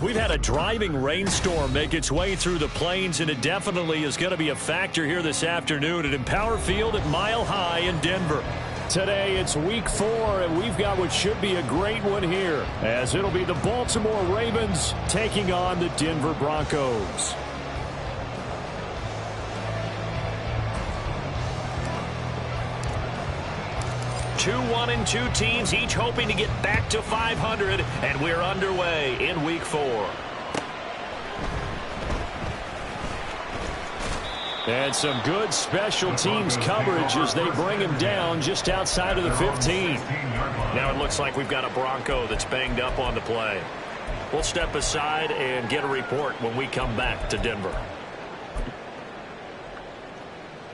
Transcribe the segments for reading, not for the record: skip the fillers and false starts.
We've had a driving rainstorm make its way through the plains, and it definitely is going to be a factor here this afternoon at Empower Field at Mile High in Denver. Today, it's week 4, and we've got what should be a great one here, as it'll be the Baltimore Ravens taking on the Denver Broncos. Two 1-2 teams, each hoping to get back to 500, and we're underway in week 4. And some good special teams coverage as they bring him down just outside of the 15. Now it looks like we've got a Bronco that's banged up on the play. We'll step aside and get a report when we come back to Denver.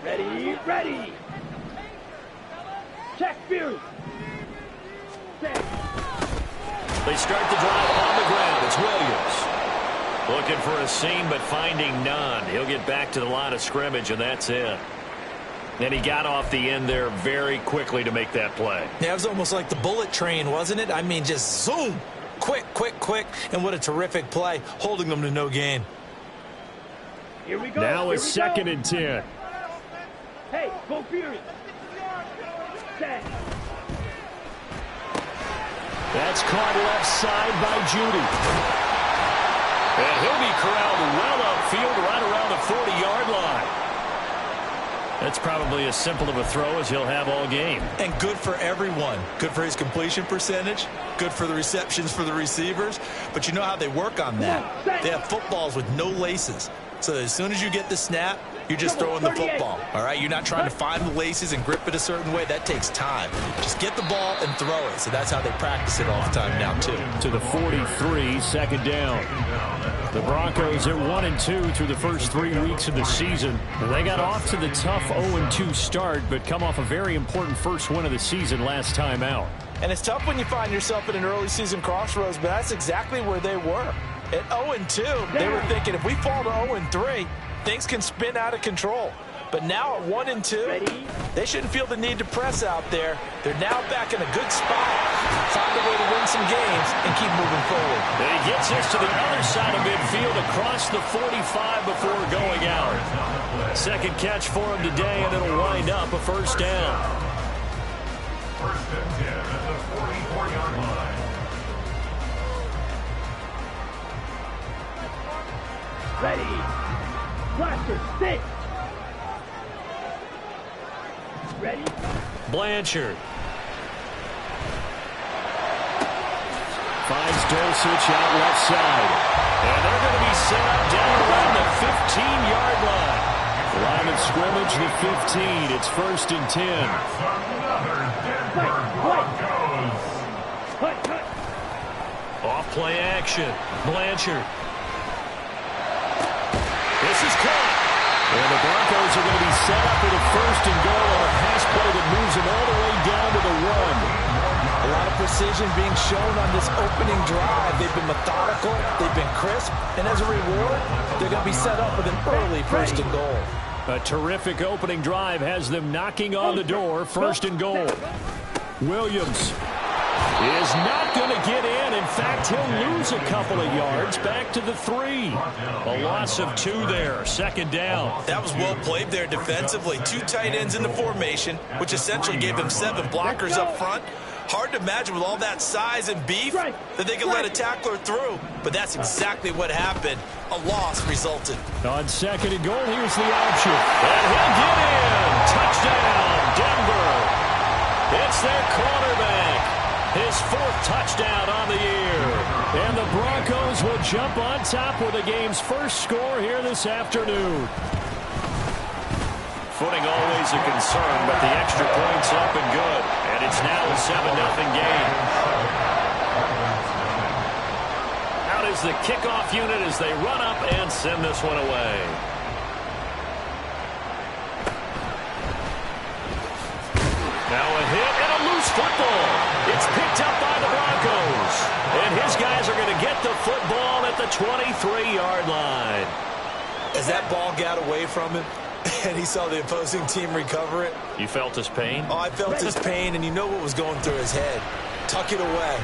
Ready, ready. Check Fury. They start the drive on the ground. It's Williams. Looking for a seam, but finding none. He'll get back to the line of scrimmage, and that's it. And he got off the end there very quickly to make that play. Yeah, it was almost like the bullet train, wasn't it? I mean, just zoom. Quick, quick, quick. And what a terrific play, holding them to no gain. Here we go. Now it's 2nd and 10. Hey, go Fury. Set. That's caught left side by Judy. And he'll be corralled well upfield right around the 40-yard line. That's probably as simple of a throw as he'll have all game. And good for everyone. Good for his completion percentage. Good for the receptions for the receivers. But you know how they work on that. They have footballs with no laces. So as soon as you get the snap, you're just throwing the football. All right? You're not trying to find the laces and grip it a certain way. That takes time. Just get the ball and throw it. So that's how they practice it all the time now, too. To the 43, 2nd down. The Broncos are 1-2 through the first 3 weeks of the season. They got off to the tough 0-2 start, but come off a very important first win of the season last time out. And it's tough when you find yourself in an early season crossroads, but that's exactly where they were. At 0-2, they were thinking if we fall to 0-3, things can spin out of control. But now at 1-2, they shouldn't feel the need to press out there. They're now back in a good spot. Find a way to win some games and keep moving forward. And he gets us to the other side of midfield across the 45 before going out. 2nd catch for him today, and it'll wind up a 1st down. 1st and 10 at the 44-yard line. Ready. Blaster, stick. Ready. Blanchard. Finds Dulcich out left side. And they're going to be set up down around the 15-yard line. Line of scrimmage, the 15. It's 1st and 10. Another Denver Broncos. Cut. Off play action. Blanchard. This is caught. And the Broncos are going to be set up with a 1st and goal on a pass play that moves them all the way down to the 1. A lot of precision being shown on this opening drive. They've been methodical. They've been crisp. And as a reward, they're going to be set up with an early 1st and goal. A terrific opening drive has them knocking on the door. 1st and goal. Williams is not going to get in. In fact, he'll lose a couple of yards back to the 3. A loss of 2 there. 2nd down. That was well played there defensively. 2 tight ends in the formation, which essentially gave them 7 blockers up front. Hard to imagine with all that size and beef that they could let a tackler through. But that's exactly what happened. A loss resulted. On 2nd and goal, here's the option. And he'll get in. Touchdown, Denver. It's their quarterback. His 4th touchdown on the year. And the Broncos will jump on top with the game's first score here this afternoon. Footing always a concern, but the extra point's up and good. And it's now a 7-0 game. Out is the kickoff unit as they run up and send this one away. Now a hit and a loose football. It's picked up by the Broncos. And his guys are going to get the football at the 23-yard line. As that ball got away from him, and he saw the opposing team recover it. You felt his pain? Oh, I felt his pain, and you know what was going through his head. tuck it away,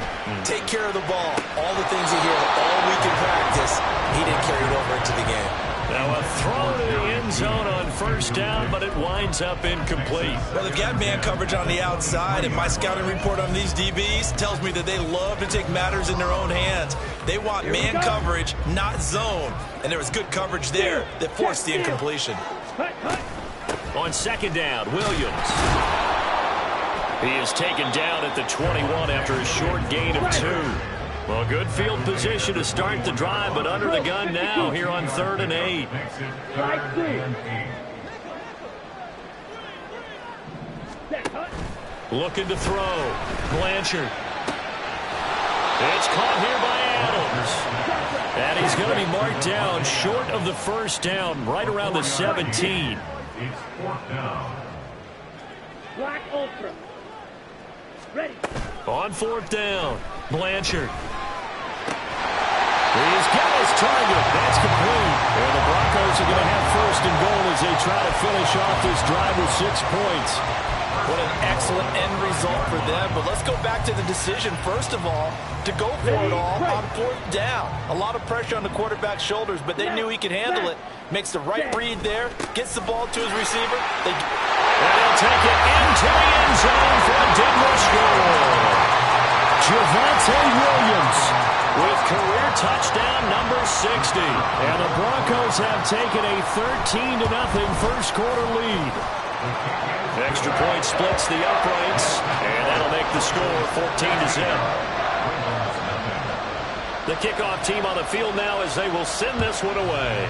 take care of the ball. All the things you hear all week in practice, he didn't carry it over into the game. Now a throw to the end zone on first down, but it winds up incomplete. Well, they've got man coverage on the outside, and my scouting report on these DBs tells me that they love to take matters in their own hands. They want man coverage, not zone. And there was good coverage there that forced the incompletion. On second down, Williams. He is taken down at the 21 after a short gain of 2. Well, good field position to start the drive, but under the gun now here on 3rd and 8. Looking to throw. Blanchard. It's caught here by Adams. And he's going to be marked down short of the first down, right around the 17. It's 4th down. Black Ultra. Ready. On 4th down, Blanchard. He's got his target. That's complete. And the Broncos are going to have 1st and goal as they try to finish off this drive with 6 points. What an excellent end result for them. But let's go back to the decision, first of all, to go for it all on 4th down. A lot of pressure on the quarterback's shoulders, but they knew he could handle it. Makes the right read there, gets the ball to his receiver. And they'll take it into the end zone for a Denver score. Javonte Williams with career touchdown number 60. And the Broncos have taken a 13-0 first quarter lead. Extra point splits the uprights, and that'll make the score 14-0. The kickoff team on the field now as they will send this one away.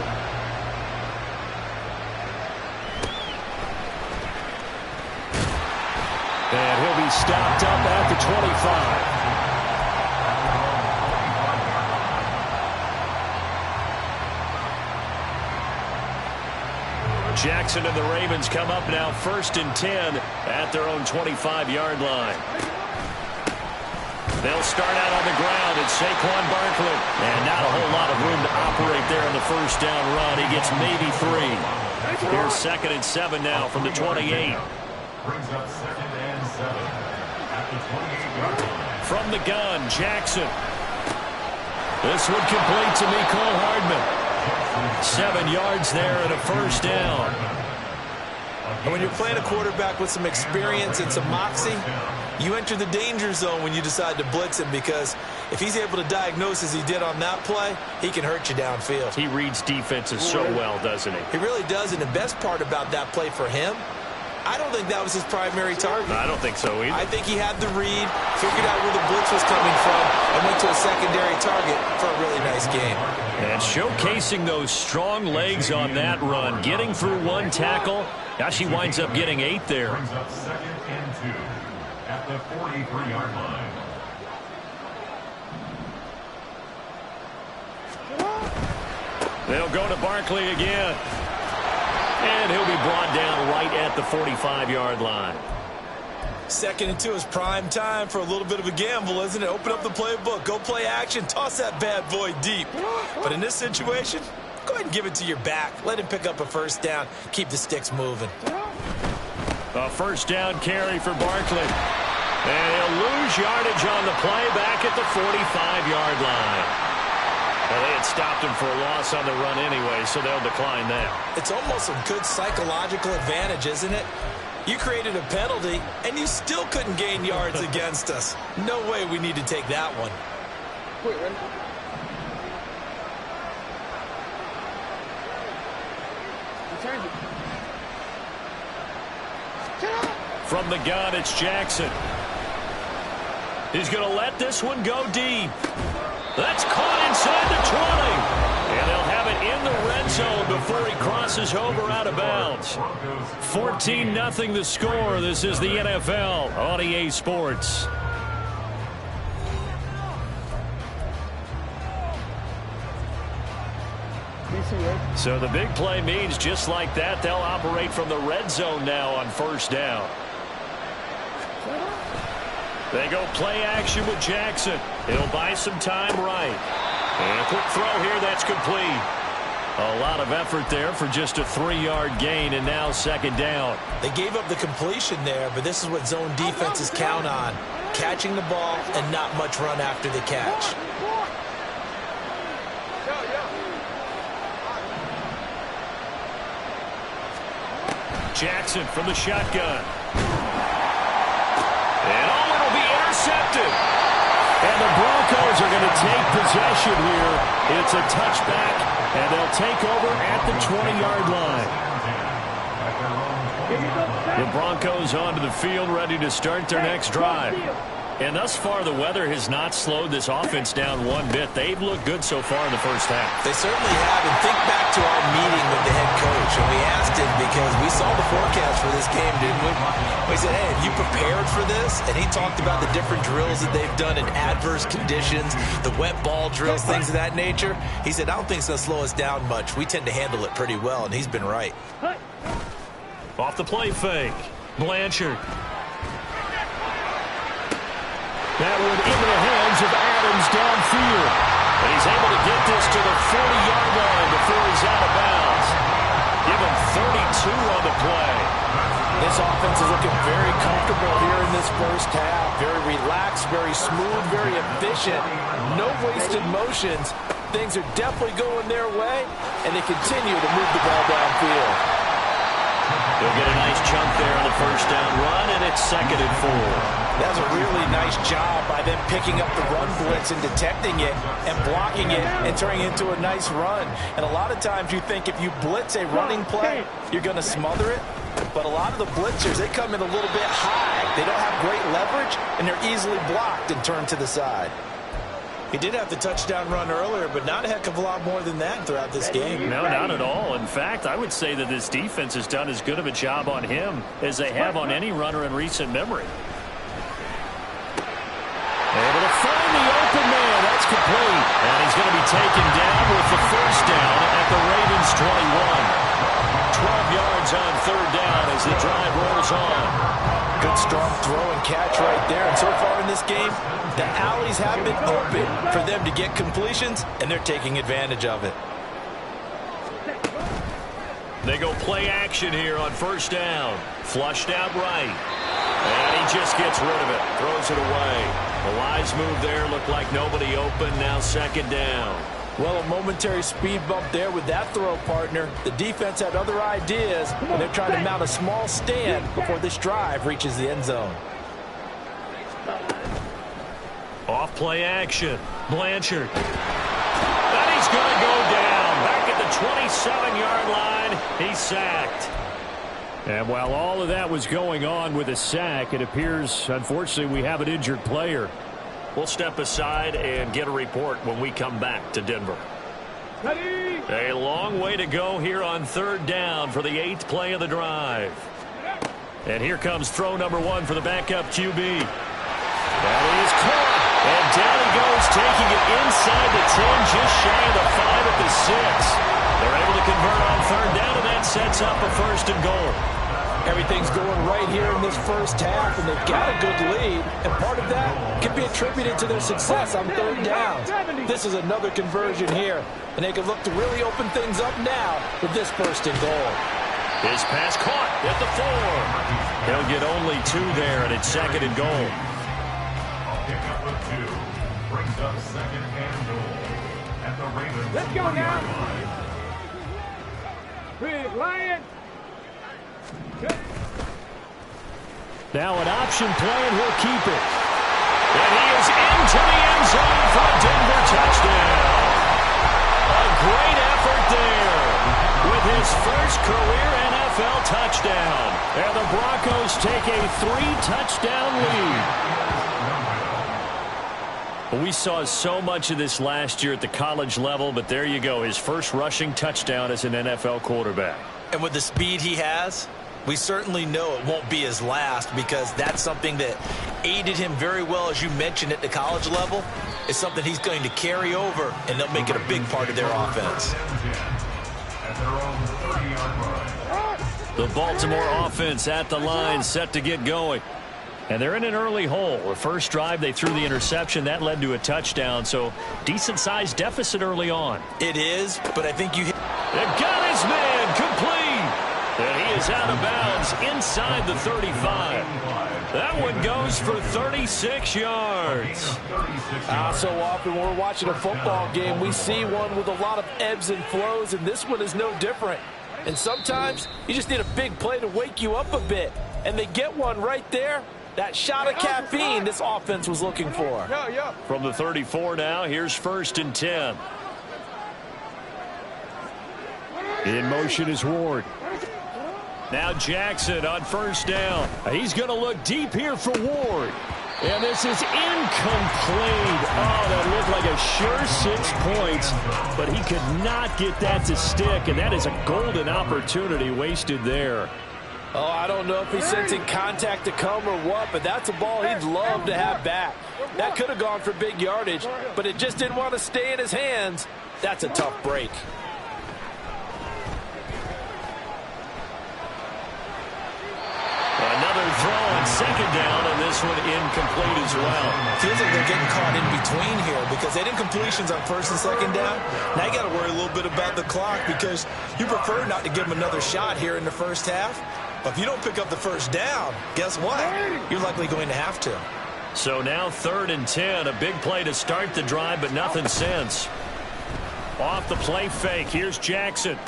And he'll be stopped up at the 25. Jackson and the Ravens come up now 1st and 10 at their own 25-yard line. They'll start out on the ground at Saquon Barkley. And not a whole lot of room to operate there in the first down run. He gets maybe 3. Here's 2nd and 7 now from the 28. Brings up 2nd and 7 at the 28-yard line. From the gun, Jackson. This one complete to Mecole Hardman. 7 yards there and a first down. And when you're playing a quarterback with some experience and some moxie, you enter the danger zone when you decide to blitz him, because if he's able to diagnose as he did on that play, he can hurt you downfield. He reads defenses so well, doesn't he? He really does, and the best part about that play for him, I don't think that was his primary target. I don't think so either. I think he had the read, figured out where the blitz was coming from, and went to a secondary target for a really nice game. And showcasing those strong legs on that run, getting through 1 tackle. Now she winds up getting 8 there. Brings up 2nd and 2 at the 43-yard line. They'll go to Barkley again. And he'll be brought down right at the 45-yard line. 2nd and 2 is prime time for a little bit of a gamble, isn't it? Open up the playbook, go play action, toss that bad boy deep. But in this situation, go ahead and give it to your back. Let him pick up a first down. Keep the sticks moving. A first down carry for Barkley. And he'll lose yardage on the play back at the 45-yard line. Well, they had stopped him for a loss on the run anyway, so they'll decline that. It's almost a good psychological advantage, isn't it? You created a penalty, and you still couldn't gain yards against us. No way we need to take that one. From the gun, it's Jackson. He's going to let this one go deep. That's caught inside the 20. And they'll have it in the red zone before he crosses over out of bounds. 14-0 the score. This is the NFL on EA Sports. So the big play means just like that, they'll operate from the red zone now on first down. They go play action with Jackson. He'll buy some time right. And a quick throw here, that's complete. A lot of effort there for just a 3-yard gain, and now second down. They gave up the completion there, but this is what zone defenses count on. catching the ball and not much run after the catch. Jackson from the shotgun. And it'll be intercepted. And the Broncos are going to take possession here. It's a touchback, and they'll take over at the 20-yard line. The Broncos onto the field, ready to start their next drive. And thus far, the weather has not slowed this offense down one bit. They've looked good so far in the first half. They certainly have. And think back to our meeting with the head coach. And we asked him, because we saw the forecast for this game, didn't we? We said, hey, have you prepared for this? And he talked about the different drills that they've done in adverse conditions, the wet ball drills, things of that nature. He said, I don't think it's going to slow us down much. We tend to handle it pretty well, and he's been right. Off the play fake. Blanchard. That one into the hands of Adams downfield. And he's able to get this to the 40-yard line before he's out of bounds. Give him 32 on the play. This offense is looking very comfortable here in this first half. Very relaxed, very smooth, very efficient. No wasted motions. Things are definitely going their way, and they continue to move the ball downfield. They'll get a nice chunk there on the first down run, and it's 2nd and 4. That was a really nice job by them picking up the run blitz and detecting it and blocking it and turning it into a nice run. And a lot of times you think if you blitz a running play, you're going to smother it. But a lot of the blitzers, they come in a little bit high. They don't have great leverage, and they're easily blocked and turned to the side. He did have the touchdown run earlier, but not a heck of a lot more than that throughout this game. No, not at all. In fact, I would say that this defense has done as good of a job on him as they have on any runner in recent memory. Able to find the open man. That's complete. And he's going to be taken down with the first down at the Ravens 21. 12 yards on 3rd down as the drive rolls on. Good strong throw and catch right there. And so far in this game, the alleys have been open for them to get completions, and they're taking advantage of it. They go play action here on 1st down. Flushed out right. And he just gets rid of it. Throws it away. A wise move there. Looked like nobody open. Now 2nd down. Well, a momentary speed bump there with that throw, partner. The defense had other ideas, and they're trying to mount a small stand before this drive reaches the end zone. Off play action. Blanchard. And he's going to go down. Back at the 27-yard line. He's sacked. And while all of that was going on with a sack, it appears, unfortunately, we have an injured player. We'll step aside and get a report when we come back to Denver. A long way to go here on 3rd down for the 8th play of the drive. And here comes throw number 1 for the backup QB. That is caught. And down he goes, taking it inside the 10, just shy of the 5 at the 6. They're able to convert on 3rd down, and that sets up a 1st and goal. Everything's going right here in this first half, and they've got a good lead. And part of that can be attributed to their success on 3rd downs. This is another conversion here, and they can look to really open things up now with this 1st and goal. His pass caught at the 4. He'll get only 2 there, and it's 2nd and goal. Pick up with 2. Brings up 2nd and goal at the Ravens. Let's go now. Big Lion. Now an option play, and he'll keep it. And he is into the end zone for a Denver touchdown. A great effort there with his first career NFL touchdown. And the Broncos take a 3-touchdown lead. We saw so much of this last year at the college level, but there you go, his first rushing touchdown as an NFL quarterback. And with the speed he has, we certainly know it won't be his last, because that's something that aided him very well, as you mentioned, at the college level. It's something he's going to carry over, and they'll make it a big part of their offense. The Baltimore offense at the line, set to get going. And they're in an early hole. The first drive, they threw the interception. That led to a touchdown, so decent-sized deficit early on. It is, but I think you... They got his man complete. And he is out of bounds is inside the 35. That one goes for 36 yards. So often when we're watching a football game, we see one with a lot of ebbs and flows, and this one is no different. And sometimes you just need a big play to wake you up a bit. And they get one right there. That shot of caffeine this offense was looking for. From the 34 now, here's 1st and 10. In motion is Ward. Now Jackson on 1st down. He's going to look deep here for Ward. And this is incomplete. Oh, that looked like a sure 6 points, but he could not get that to stick, and that is a golden opportunity wasted there. Oh, I don't know if he's sensing contact to come or what, but that's a ball he'd love to have back. That could have gone for big yardage, but it just didn't want to stay in his hands. That's a tough break. Another throw on 2nd down, and this one incomplete as well. Feels like they're getting caught in between here because they did completions on 1st and 2nd down. Now you got to worry a little bit about the clock because you prefer not to give them another shot here in the 1st half. But if you don't pick up the 1st down, guess what? You're likely going to have to. So now 3rd and 10, a big play to start the drive, but nothing since. Off the play fake, here's Jackson.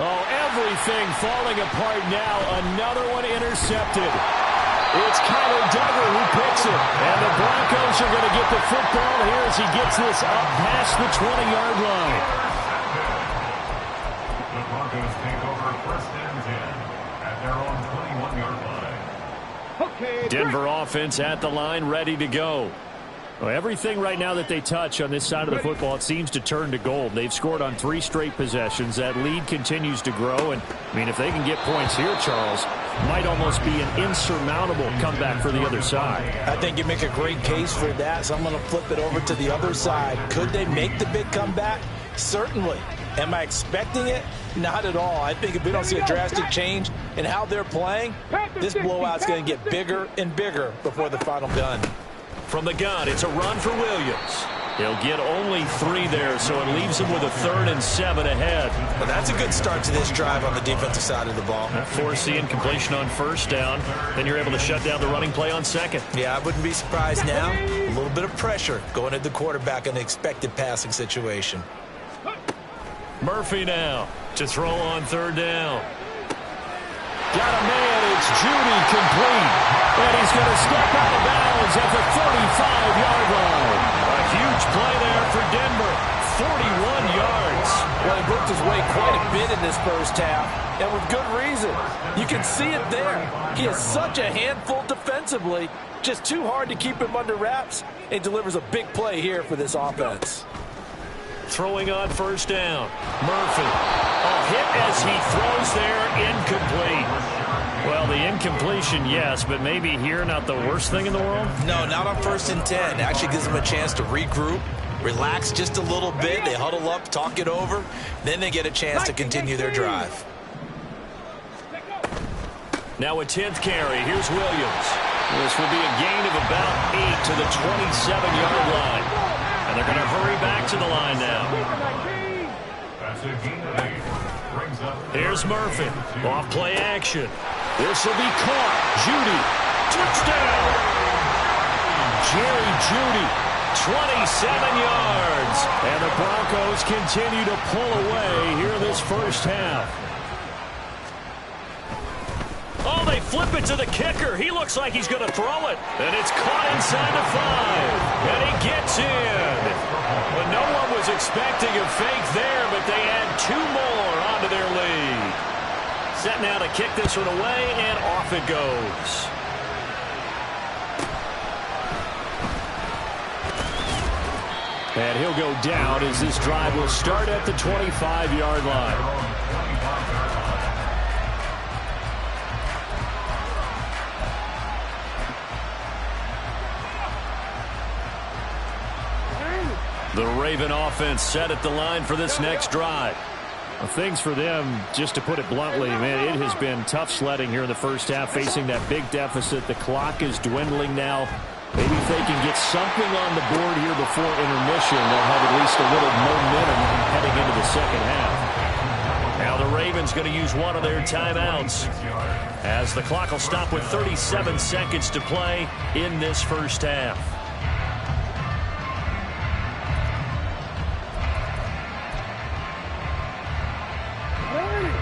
Oh, everything falling apart now. Another one intercepted. It's Kyler Duggar who picks it. And the Broncos are going to get the football here as he gets this up past the 20-yard line. The Broncos take over 1st and 10 at their own 21-yard line. Denver offense at the line, ready to go. Well, everything right now that they touch on this side of the football, it seems to turn to gold. They've scored on 3 straight possessions. That lead continues to grow. And, I mean, if they can get points here, Charles, might almost be an insurmountable comeback for the other side. I think you make a great case for that, so I'm going to flip it over to the other side. Could they make the big comeback? Certainly. Am I expecting it? Not at all. I think if we don't see a drastic change in how they're playing, this blowout's going to get bigger and bigger before the final gun. From the gun, it's a run for Williams. He'll get only 3 there, so it leaves him with a 3rd and 7 ahead. Well, that's a good start to this drive on the defensive side of the ball. Force the incompletion on 1st down. Then you're able to shut down the running play on 2nd. Yeah, I wouldn't be surprised now. A little bit of pressure going at the quarterback in an expected passing situation. Murphy now to throw on 3rd down. Got a man, it's Judy, complete. And he's going to step out of bounds at the 35-yard line. A huge play there for Denver. 41 yards. Well, he worked his way quite a bit in this 1st half, and with good reason. You can see it there. He is such a handful defensively. Just too hard to keep him under wraps, and delivers a big play here for this offense. Throwing on 1st down. Murphy. A hit as he throws there, incomplete. Well, the incompletion, yes, but maybe here not the worst thing in the world? No, not on 1st and 10. Actually gives them a chance to regroup, relax just a little bit. They huddle up, talk it over. Then they get a chance to continue their drive. Now a 10th carry. Here's Williams. This will be a gain of about 8 to the 27-yard line. And they're going to hurry back to the line now. That's a gain of 8. Brings up Here's Murphy. Off play action. This will be caught. Judy. Touchdown. Jerry Judy. 27 yards. And the Broncos continue to pull away here in this 1st half. Oh, they flip it to the kicker. He looks like he's going to throw it. And it's caught inside the 5. And he gets in. Well, no one was expecting a fake there, but they add 2 more onto their lead. Set now to kick this one away, and off it goes. And he'll go down as this drive will start at the 25-yard line. The Raven offense set at the line for this next drive. Well, things for them, just to put it bluntly, man, it has been tough sledding here in the 1st half, facing that big deficit. The clock is dwindling now. Maybe if they can get something on the board here before intermission, they'll have at least a little momentum heading into the 2nd half. Now the Ravens going to use one of their timeouts, as the clock will stop with 37 seconds to play in this first half.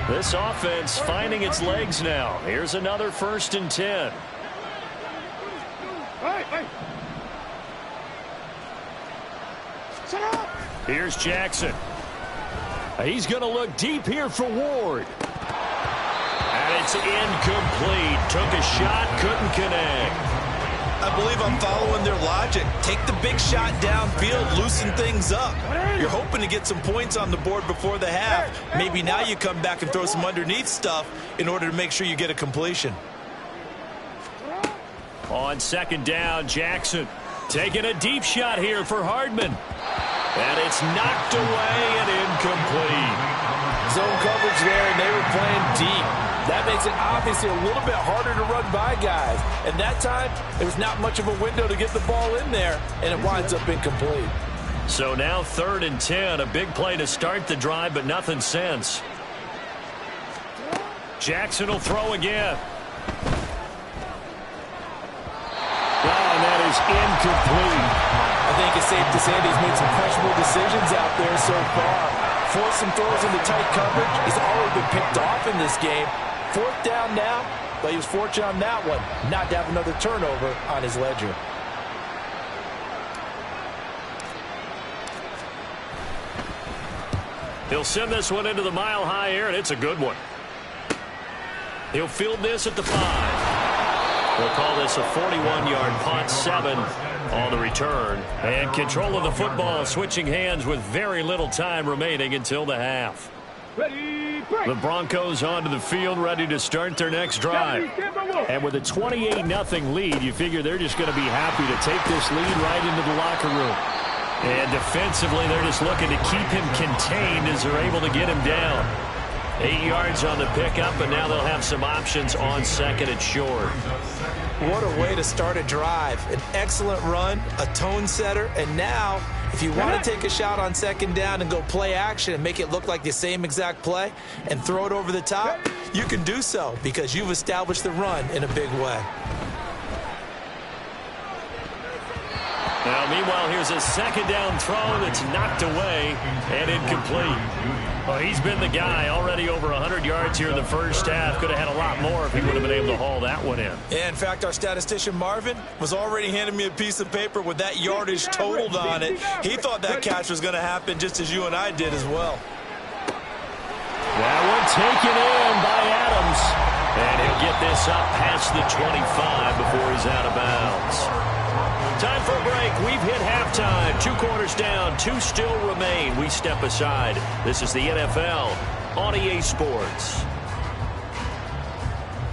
This offense finding its legs now. Here's another 1st and 10. Here's Jackson. He's going to look deep here for Ward. And it's incomplete. Took a shot, couldn't connect. I believe I'm following their logic. Take the big shot downfield, loosen things up. You're hoping to get some points on the board before the half. Maybe now you come back and throw some underneath stuff in order to make sure you get a completion. On 2nd down, Jackson taking a deep shot here for Hardman. And it's knocked away and incomplete. Zone coverage there, and they were playing deep. That makes it obviously a little bit harder to run by guys. And that time, there was not much of a window to get the ball in there, and it winds up incomplete. So now 3rd and 10, a big play to start the drive, but nothing since. Jackson will throw again. And that is incomplete. I think it's safe to say that he's made some questionable decisions out there so far. Forced some throws into tight coverage. He's already been picked off in this game. 4th down now, but he was fortunate on that one not to have another turnover on his ledger. He'll send this one into the mile-high air, and it's a good one. He'll field this at the 5. We'll call this a 41-yard punt, 7 on the return. And control of the football switching hands with very little time remaining until the half. The Broncos onto the field, ready to start their next drive. And with a 28-0 lead, you figure they're just going to be happy to take this lead right into the locker room. And defensively, they're just looking to keep him contained as they're able to get him down. 8 yards on the pickup, and now they'll have some options on 2nd and short. What a way to start a drive. An excellent run, a tone setter, and now if you want to take a shot on 2nd down and go play action and make it look like the same exact play and throw it over the top, you can do so because you've established the run in a big way. Now, meanwhile, here's a 2nd down throw that's knocked away and incomplete. Well, he's been the guy already over 100 yards here in the first half. Could have had a lot more if he would have been able to haul that one in. Yeah, in fact, our statistician Marvin was already handing me a piece of paper with that yardage totaled on it. He thought that catch was going to happen just as you and I did as well. That one taken in by Adams. And he'll get this up past the 25 before he's out of bounds. Time for a break. We've hit halftime. 2 quarters down. 2 still remain. We step aside. This is the NFL on EA Sports.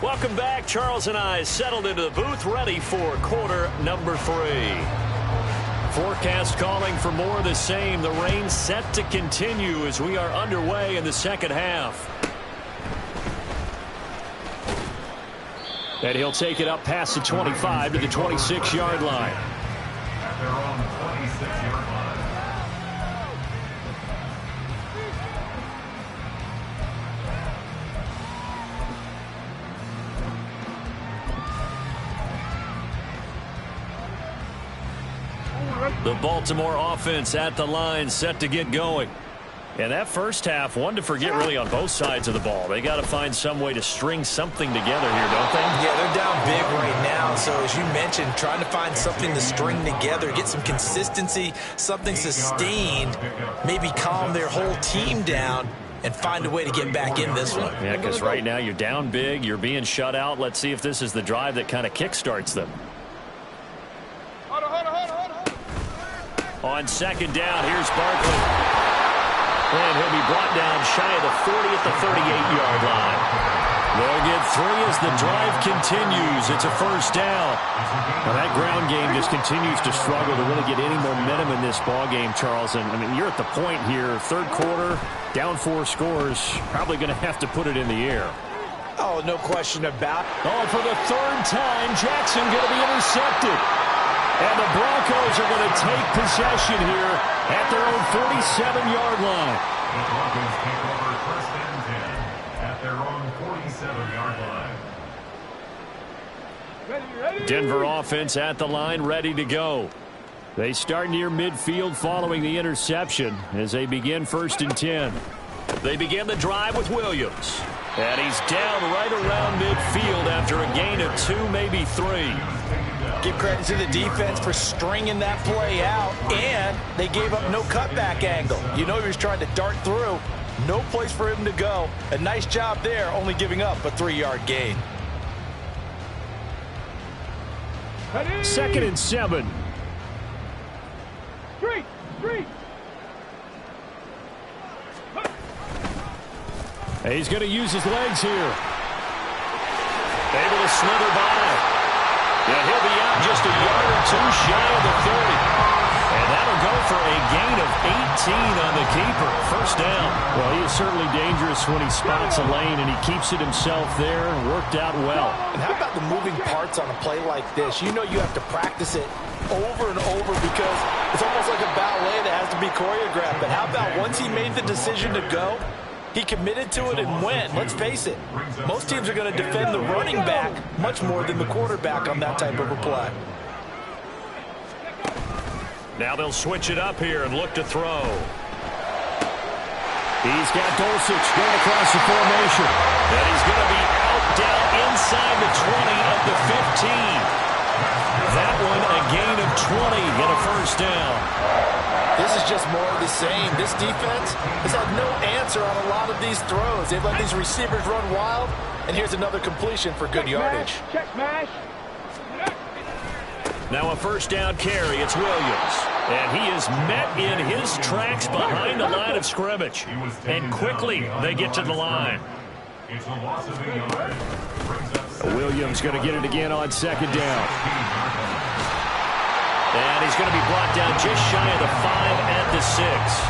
Welcome back. Charles and I settled into the booth, ready for quarter number 3. Forecast calling for more of the same. The rain set to continue as we are underway in the second half. And he'll take it up past the 25 to the 26-yard line. At their own 26-yard line. The Baltimore offense at the line, set to get going. And that first half, one to forget really on both sides of the ball. They got to find some way to string something together here, don't they? Yeah, they're down big right now. So as you mentioned, trying to find something to string together, get some consistency, something sustained, maybe calm their whole team down and find a way to get back in this one. Yeah, because right now you're down big, you're being shut out. Let's see if this is the drive that kind of kickstarts them. On 2nd down, here's Barkley. And he'll be brought down shy of the 40 at the 38-yard line. They'll get 3 as the drive continues. It's a first down. Now that ground game just continues to struggle to really get any momentum in this ball game, Charles. And I mean, you're at the point here, 3rd quarter, down 4 scores, probably going to have to put it in the air. Oh, no question about it. Oh, for the 3rd time, Jackson going to be intercepted. And the Broncos are going to take possession here at their own 47-yard line. The Broncos take over 1st and 10. their own 47-yard line. Denver offense at the line, ready to go. They start near midfield following the interception as they begin 1st and 10. They begin the drive with Williams. And he's down right around midfield after a gain of 2, maybe 3. Give credit to the defense for stringing that play out, and they gave up no cutback angle. You know he was trying to dart through. No place for him to go. A nice job there, only giving up a 3-yard gain. 2nd and 7. Street! He's going to use his legs here. Able to slither by. Yeah, he'll be out just a yard or 2 shy of the 30. And that'll go for a gain of 18 on the keeper. 1st down. Well, he is certainly dangerous when he spots a lane, and he keeps it himself there and worked out well. And how about the moving parts on a play like this? You know you have to practice it over and over because it's almost like a ballet that has to be choreographed. But how about once he made the decision to go, he committed to it and went. Let's face it, most teams are going to defend the running back much more than the quarterback on that type of a play. Now they'll switch it up here and look to throw. He's got Dulcich going across the formation. And he's going to be out down inside the 20 of the 15. That one a gain of 20 and a 1st down. This is just more of the same. This defense has had no answer on a lot of these throws. They've let these receivers run wild, and here's another completion for good yardage. Check smash. Now a 1st down carry. It's Williams. And he is met in his tracks behind the line of scrimmage. And quickly they get to the line. It's a loss of a yard. Williams going to get it again on 2nd down. And he's going to be brought down just shy of the 5 at the 6.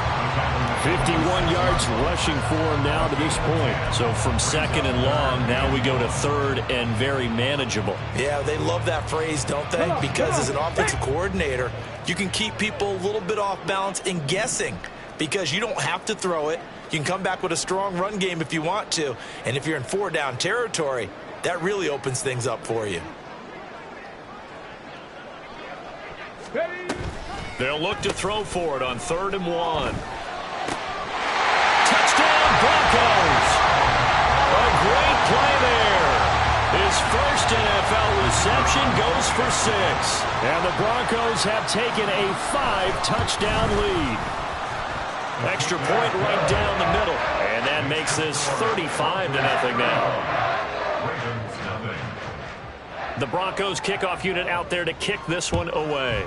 51 yards rushing for him now to this point. So from 2nd and long, now we go to 3rd and very manageable. Yeah, they love that phrase, don't they? Because as an offensive coordinator, you can keep people a little bit off balance and guessing because you don't have to throw it. You can come back with a strong run game if you want to. And if you're in 4-down territory, that really opens things up for you. They'll look to throw for it on 3rd and 1. Touchdown, Broncos! A great play there. His first NFL reception goes for 6. And the Broncos have taken a 5-touchdown lead. Extra point right down the middle. And that makes this 35-0 now. The Broncos kickoff unit out there to kick this one away.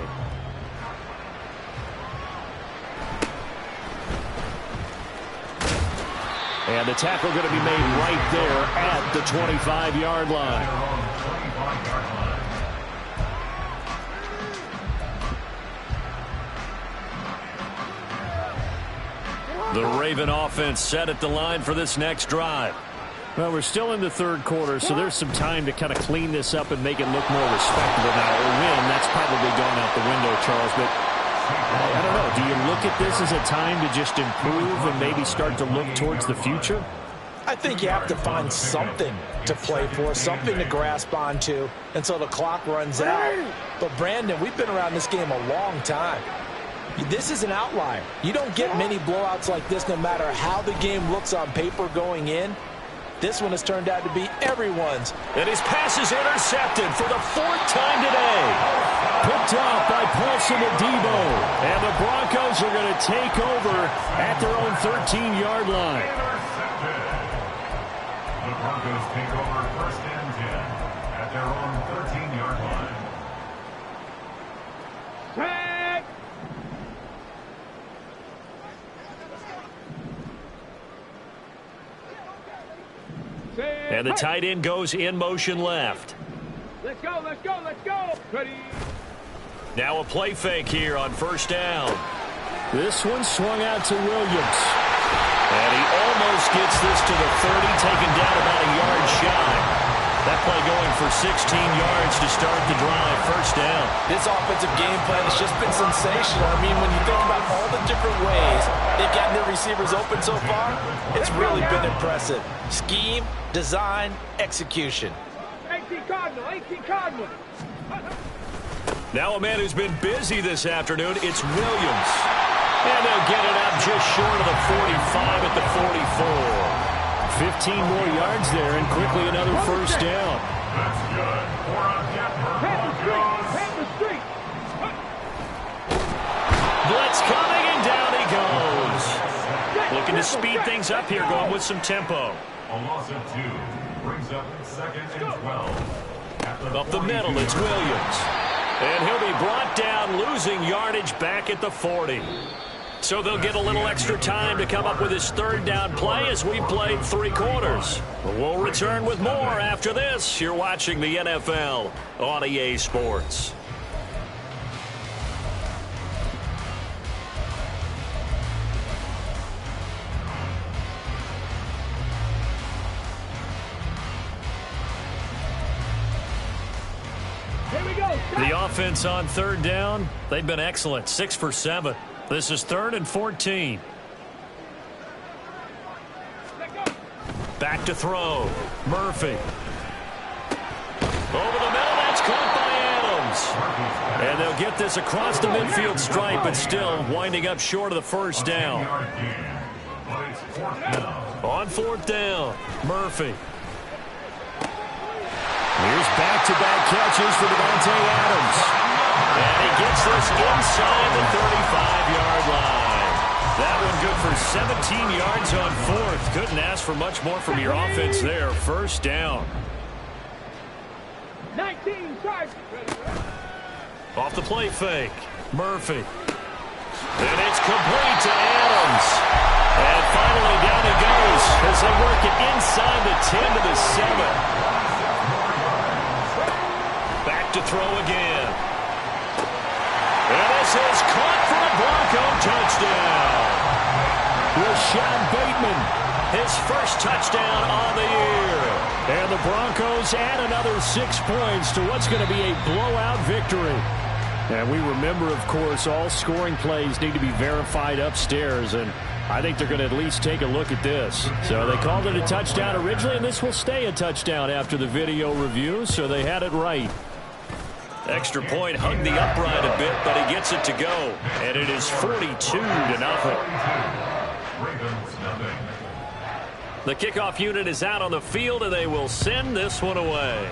And the tackle going to be made right there at the 25-yard line. The Raven offense set at the line for this next drive. Well, we're still in the 3rd quarter, so there's some time to kind of clean this up and make it look more respectable now. A win, that's probably gone out the window, Charles, but I don't know. Do you look at this as a time to just improve and maybe start to look towards the future? I think you have to find something to play for, something to grasp onto until the clock runs out. But, Brandon, we've been around this game a long time. This is an outlier. You don't get many blowouts like this no matter how the game looks on paper going in. This one has turned out to be everyone's. And his pass is intercepted for the 4th time today. Picked off by Paulson Adebo. And the Broncos are going to take over at their own 13-yard line. The Broncos take over 1st and 10 at their own 13-yard line. And the tight end goes in motion left. Let's go, let's go, let's go. Ready. Now a play fake here on 1st down. This one swung out to Williams. And he almost gets this to the 30, taken down about a yard shy. That play going for 16 yards to start the drive. First down. This offensive game plan has just been sensational. I mean, when you think about all the different ways they've gotten their receivers open so far, it's really been impressive. Scheme, design, execution. 18 Cardinal, 18 Cardinal. Now a man who's been busy this afternoon, it's Williams. And they'll get it up just short of the 45 at the 44. 15 more yards there, and quickly another first down. That's good. For a Denver Street. Blitz coming, and down he goes. Looking to speed things up here, going with some tempo. A loss of 2 brings up 2nd and 12. Up the middle, it's Williams. And he'll be brought down, losing yardage back at the 40. So they'll get a little extra time to come up with his third down play as we played 3 quarters. But we'll return with more after this. You're watching the NFL on EA Sports. Here we go. The offense on third down, they've been excellent, 6 for 7. This is 3rd and 14. Back to throw. Murphy. Over the middle, that's caught by Adams. And they'll get this across the midfield stripe, but still winding up short of the first down. On 4th down, Murphy. Here's back-to-back catches for Davante Adams. And he gets this inside the 35-yard line. That one good for 17 yards on 4th. Couldn't ask for much more from your offense there. First down. 19 charge. Off the play fake. Murphy. And it's complete to Adams. And finally down he goes as they work it inside the 10 to the 7. Back to throw again. And this is caught for a Bronco touchdown. Rashad Bateman, his first touchdown on the year. And the Broncos add another 6 points to what's going to be a blowout victory. And we remember, of course, all scoring plays need to be verified upstairs, and I think they're going to at least take a look at this. So they called it a touchdown originally, and this will stay a touchdown after the video review, so they had it right. Extra point hugged the upright a bit, but he gets it to go. And it is 42-0. The kickoff unit is out on the field, and they will send this one away.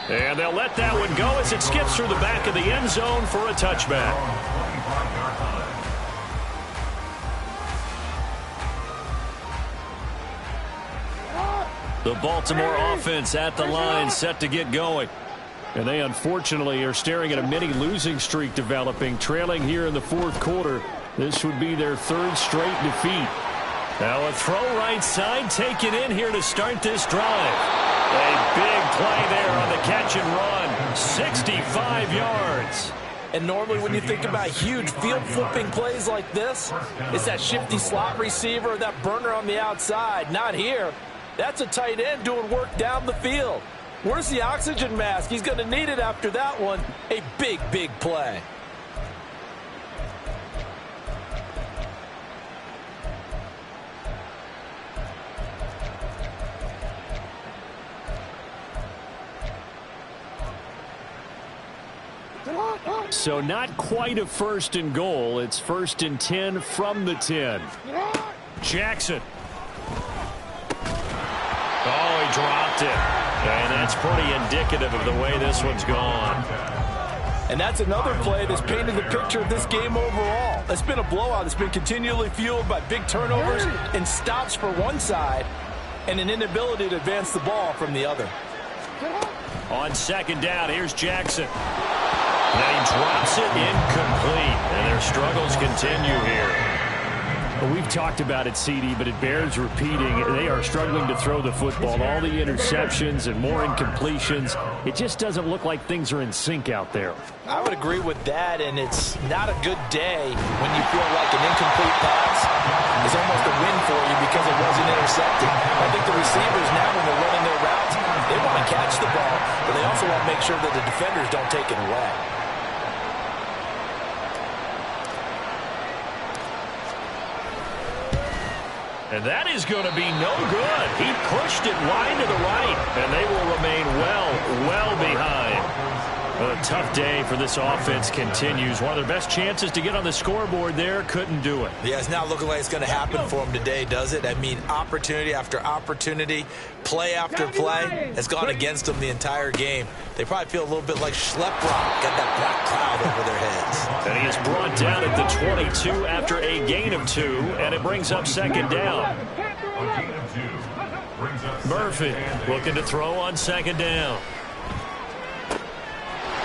And they'll let that one go as it skips through the back of the end zone for a touchback. The Baltimore offense at the line, set to get going. And they unfortunately are staring at a mini losing streak developing, trailing here in the 4th quarter. This would be their 3rd straight defeat. Now a throw right side taken in here to start this drive. A big play there on the catch and run. 65 yards. And normally when you think about huge field flipping plays like this, it's that shifty slot receiver, that burner on the outside. Not here. That's a tight end doing work down the field. Where's the oxygen mask? He's going to need it after that one. A big, big play. So not quite a 1st and goal. It's 1st and 10 from the 10. Jackson. Oh, he dropped it. And that's pretty indicative of the way this one's gone. And that's another play that's painted the picture of this game overall. It's been a blowout. It's been continually fueled by big turnovers and stops for one side and an inability to advance the ball from the other. On 2nd down, here's Jackson. Now he drops it incomplete. And their struggles continue here. Well, we've talked about it, CD, but it bears repeating. They are struggling to throw the football. All the interceptions and more incompletions. It just doesn't look like things are in sync out there. I would agree with that, and it's not a good day when you feel like an incomplete pass is almost a win for you because it wasn't intercepted. also want to make sure that the defenders don't take it away. And that is going to be no good. He pushed it wide to the right, and they will remain well behind. Well, a tough day for this offense continues. One of their best chances to get on the scoreboard there, couldn't do it. Yeah, it's not looking like it's going to happen for them today, does it? I mean, opportunity after opportunity, play after play has gone against them the entire game. They probably feel a little bit like Schleprock, got that black cloud over their heads. And he is brought down at the 22 after a gain of 2, and it brings up second down. A gain of 2 brings up Murphy second looking to throw on second down.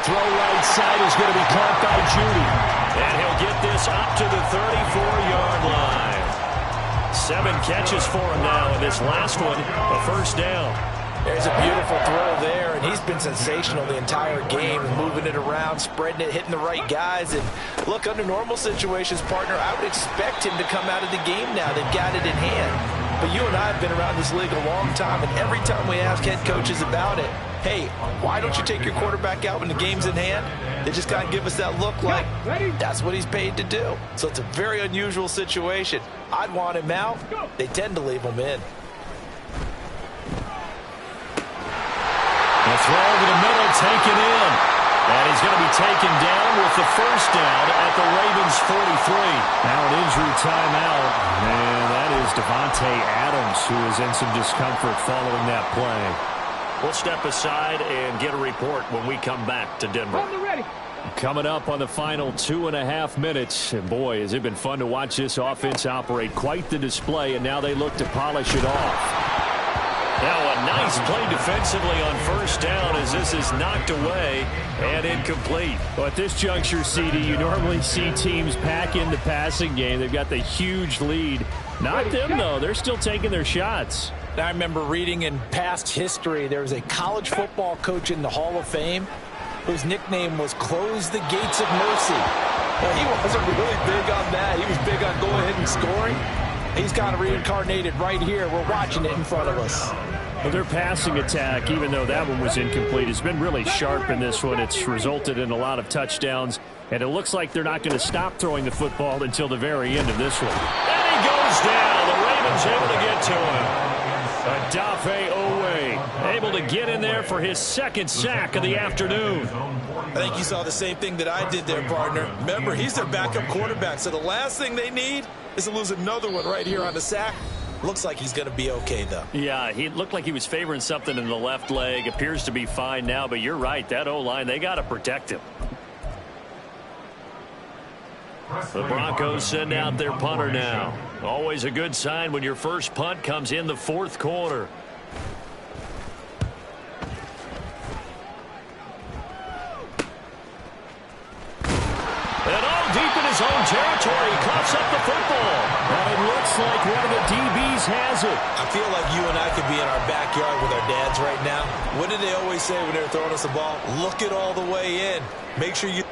Throw right side is going to be caught by Judy. And he'll get this up to the 34-yard line. 7 catches for him now, and this last one, a first down. There's a beautiful throw there, and he's been sensational the entire game, moving it around, spreading it, hitting the right guys. And look, under normal situations, partner, I would expect him to come out of the game now. They've got it in hand. But you and I have been around this league a long time, and every time we ask head coaches about it, hey, why don't you take your quarterback out when the game's in hand? They just kind of give us that look like that's what he's paid to do. So it's a very unusual situation. I'd want him out. They tend to leave him in. The throw over the middle, taken in. And he's going to be taken down with the first down at the Ravens' 43. Now an injury timeout. And that is Devontae Adams, who is in some discomfort following that play. We'll step aside and get a report when we come back to Denver. Coming up on the final 2.5 minutes. And boy, has it been fun to watch this offense operate. Quite the display, and now they look to polish it off. Now a nice play defensively on first down as this is knocked away and incomplete. Well, at this juncture, CD, you normally see teams pack in the passing game. They've got the huge lead. Not them, though. They're still taking their shots. I remember reading in past history, there was a college football coach in the Hall of Fame whose nickname was Close the Gates of Mercy. Well, he wasn't really big on that. He was big on going ahead and scoring. He's kind of reincarnated right here. We're watching it in front of us. Well, their passing attack, even though that one was incomplete, has been really sharp in this one. It's resulted in a lot of touchdowns, and it looks like they're not going to stop throwing the football until the very end of this one. And he goes down. The Ravens able to get to him. Adafe Owe able to get in there for his second sack of the afternoon. I think you saw the same thing that I did there, partner. Remember, he's their backup quarterback, so the last thing they need is to lose another one right here on the sack. Looks like he's going to be okay, though. Yeah, he looked like he was favoring something in the left leg. Appears to be fine now, but you're right. That O-line, they got to protect him. The Broncos send out their punter now. Always a good sign when your first punt comes in the fourth quarter. And all deep in his own territory, he coughs up the football. And it looks like one of the DBs has it. I feel like you and I could be in our backyard with our dads right now. What did they always say when they were throwing us the ball? Look it all the way in. Make sure you...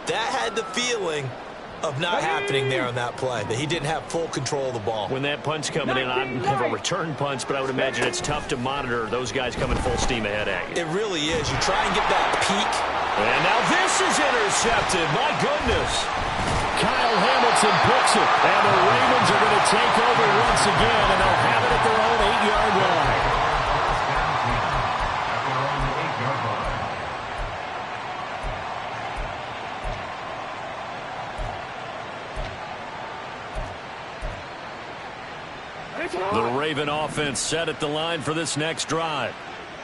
That had the feeling of not happening there on that play, that he didn't have full control of the ball. When that punch coming in, I have a return punch, but I would imagine it's tough to monitor those guys coming full steam ahead at you. It really is. You try and get that peak. And now this is intercepted. My goodness. Kyle Hamilton picks it, and the Ravens are going to take over once again, and they'll have it at their own 8-yard line. The Raven offense set at the line for this next drive.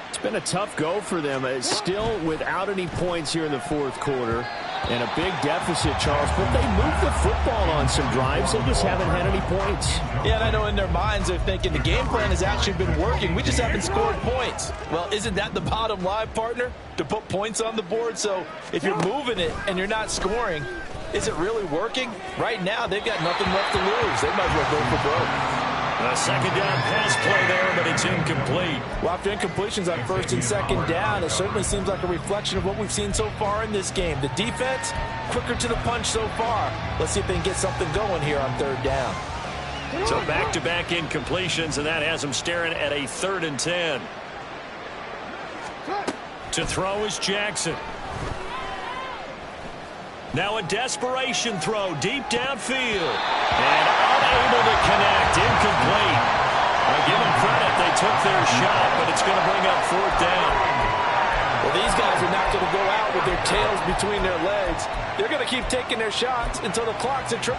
It's been a tough go for them. It's still without any points here in the fourth quarter. And a big deficit, Charles. But they moved the football on some drives. They just haven't had any points. Yeah, and I know in their minds they're thinking the game plan has actually been working. We just haven't scored points. Well, isn't that the bottom line, partner? To put points on the board? So if you're moving it and you're not scoring, is it really working? Right now, they've got nothing left to lose. They might as well go for broke. A second down pass play there, but it's incomplete. Well, after incompletions on first and second down, it certainly seems like a reflection of what we've seen so far in this game. The defense, quicker to the punch so far. Let's see if they can get something going here on third down. So back-to-back incompletions, and that has him staring at a 3rd and 10. To throw is Jackson. Now a desperation throw deep downfield. And unable to connect. Incomplete. I give them credit. They took their shot, but it's going to bring up 4th down. Well, these guys are not going to go out with their tails between their legs. They're going to keep taking their shots until the clock's at 000.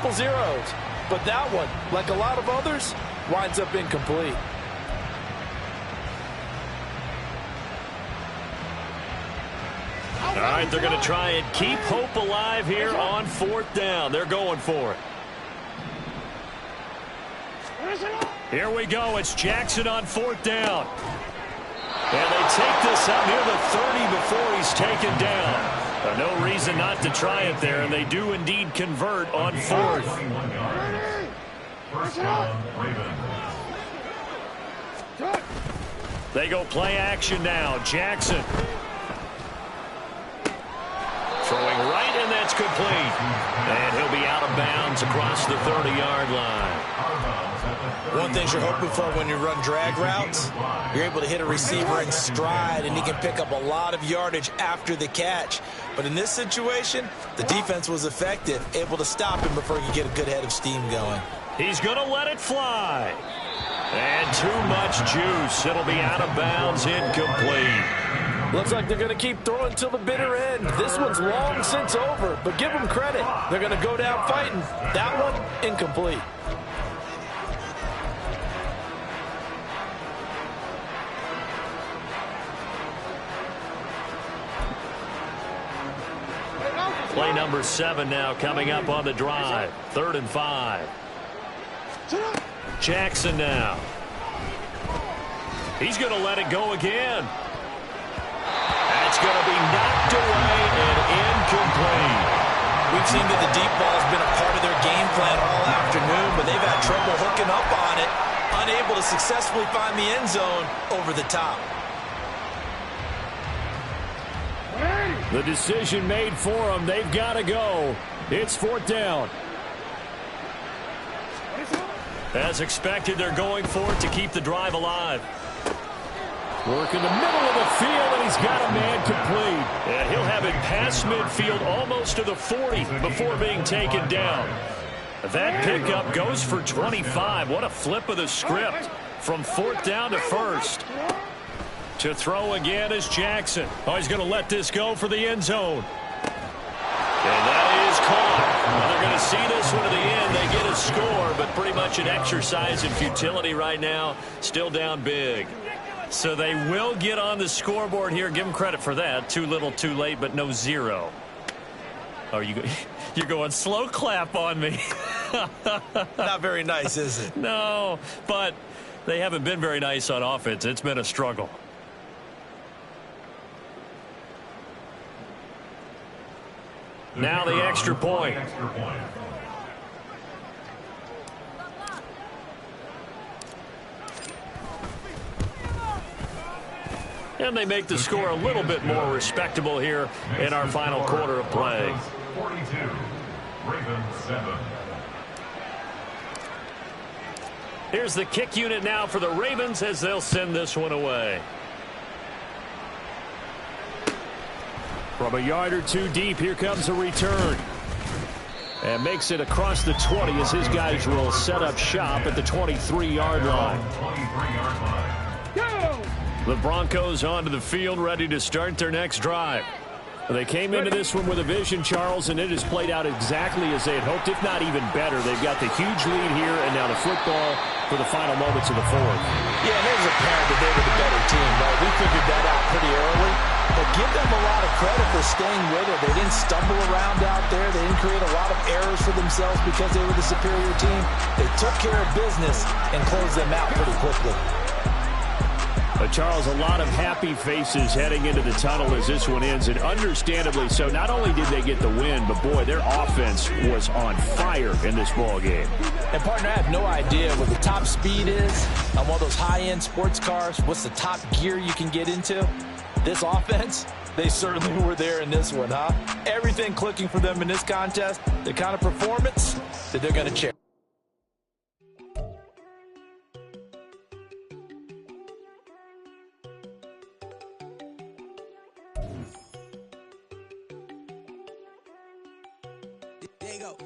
But that one, like a lot of others, winds up incomplete. All right, they're going to try and keep hope alive here on 4th down. They're going for it. Here we go. It's Jackson on 4th down. And they take this up near the 30 before he's taken down. No reason not to try it there, and they do indeed convert on 4th. First down, Ravens. They go play action now. Jackson. Throwing right, and that's complete. And he'll be out of bounds across the 30-yard line. One thing you're hoping for when you run drag routes, you're able to hit a receiver in stride, and he can pick up a lot of yardage after the catch. But in this situation, the defense was effective, able to stop him before he could get a good head of steam going. He's going to let it fly. And too much juice. It'll be out of bounds, incomplete. Looks like they're going to keep throwing till the bitter end. This one's long since over, but give them credit. They're going to go down fighting. That one, incomplete. Play number 7 now coming up on the drive. 3rd and 5. Jackson now. He's going to let it go again. That's going to be knocked away and incomplete. We've seen that the deep ball has been a part of their game plan all afternoon, but they've had trouble hooking up on it, unable to successfully find the end zone over the top. The decision made for them. They've got to go. It's 4th down. As expected, they're going for it to keep the drive alive. Work in the middle of the field, and he's got a man complete. And he'll have it past midfield almost to the 40 before being taken down. That pickup goes for 25. What a flip of the script from 4th down to 1st. To throw again is Jackson. Oh, he's going to let this go for the end zone. And that is caught. Well, they're going to see this one to the end. They get a score, but pretty much an exercise in futility right now. Still down big. So they will get on the scoreboard here. Give them credit for that. Too little, too late, but no 0. Oh, you're going slow clap on me. Not very nice, is it? No, but they haven't been very nice on offense. It's been a struggle. Now the extra point. And they make the score a little bit more respectable here in our final quarter of play. 42, Ravens 7. Here's the kick unit now for the Ravens as they'll send this one away. From a yard or two deep, here comes a return. And makes it across the 20 as his guys will set up shop at the 23-yard line. The Broncos onto the field, ready to start their next drive. They came into this one with a vision, Charles, and it has played out exactly as they had hoped, if not even better. They've got the huge lead here, and now the football for the final moments of the 4th. Yeah, it was apparent that they were the better team, right? We figured that out pretty early. But give them a lot of credit for staying with it. They didn't stumble around out there. They didn't create a lot of errors for themselves because they were the superior team. They took care of business and closed them out pretty quickly. Charles, a lot of happy faces heading into the tunnel as this one ends, and understandably so. Not only did they get the win, but boy, their offense was on fire in this ball game. And partner, I have no idea what the top speed is on one of those high-end sports cars. What's the top gear you can get into? This offense, they certainly were there in this one, huh? Everything clicking for them in this contest, the kind of performance that they're going to cherish. go.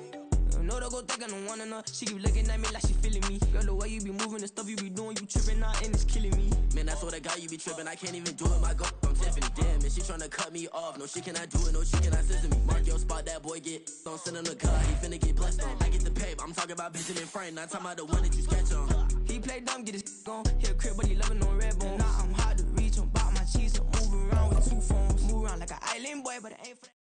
No, don't go thinking I don't want enough. She keep looking at me like she feeling me. Girl, the way you be moving, the stuff you be doing, you tripping out and it's killing me. Man, that's what I got, you be tripping. I can't even do it, my go. I'm Tiffany, damn, and she tryna cut me off. No, she cannot do it, no, she cannot listen to me. Mark your spot, that boy get. Don't send him to God, he finna get blessed on. I get the pay, but I'm talking about Benjamin Frank, not talking about the one that you sketch on. He play dumb, get his on. Hit a crib, but he loving on red bone. Now I'm hard to reach, I'm about my cheese, I'm moving around with 2 phones. Move around like an island boy, but it ain't for